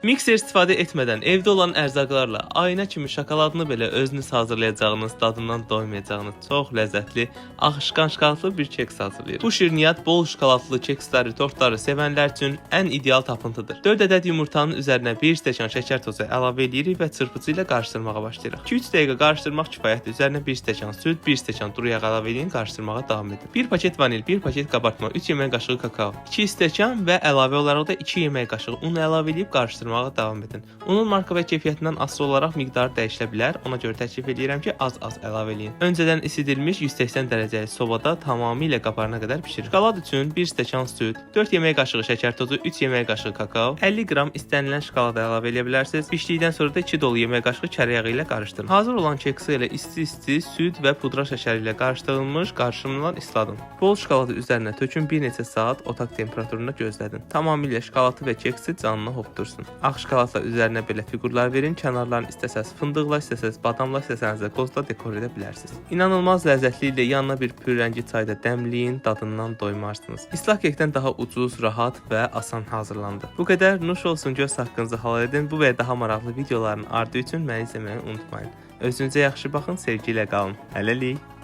Mikser istifadə etmədən evdə olan ərzaqlarla ayna kimi şokoladını belə özünüz hazırlayacağınız, dadından doymayacağınız çox ləzzətli, axışqan şokoladlı bir keks hazırlayır. Bu şirniyyat bol şokoladlı keksləri, tortları sevənlər üçün ən ideal tapıntıdır. 4 ədəd yumurtanın üzərinə 1 stəkan şəkər tozu əlavə edirik və çırpıcı ilə qarışdırmağa başlayırıq. 2-3 dəqiqə qarışdırmaq kifayətdir. Üzərinə 1 stəkan süd, 1 stəkan duru yağ əlavə edin, qarışdırmağa davam edin. 1 paket vanil, 1 paket qabartma, 3 yemək qaşığı kakao, 2 stəkan və əlavə olaraq da 2 yemək qaşığı un əlavə edib qarışdırmağa davam edin. Unun marka və keyfiyyətindən asılı olaraq miqdarı dəyişilə bilər. Ona görə təklif edirəm ki, az-az əlavə edin. Öncədən isidilmiş 180 dərəcəli sobada tamamilə qabarana qədər bişirin. Şokolad üçün 1 stəkan süd, 4 yemək qaşığı şəkər tozu, 3 yemək qaşığı kakao, 50 qram istənilən şokolad əlavə edə bilərsiniz. Bişdikdən sonra da 2 dolu yemək qaşığı kərə yağı ilə qarışdırın. Hazır olan keksi ilə isti-isti süd və pudra şəkəri ilə qarışdırılmış qarışımla isladın. Bol şokoladı üzərinə tökün, bir neçə saat otaq temperaturunda gözlədin. Tamamilə şokoladı və keksi canına hopdursun. Ağ şokoladla üzərinə belə fiqurlar verin. Kənarlarını istəsəz fındıqla, istəsəz badamla, istəsəz də qozla dekor edə bilərsiniz. İnanılmaz ləzzətli ilə yanına bir pürrəngi çay da dəmləyin, dadından doymarsınız. İslah kekdən daha ucuz, rahat və asan hazırlandı. Bu qədər. Nuş olsun, göz haqqınızı halal edin. Bu və daha maraqlı videoların ardı üçün məni izləməyi unutmayın. Özünüzə yaxşı baxın, sevgi ilə qalın. Hələlik.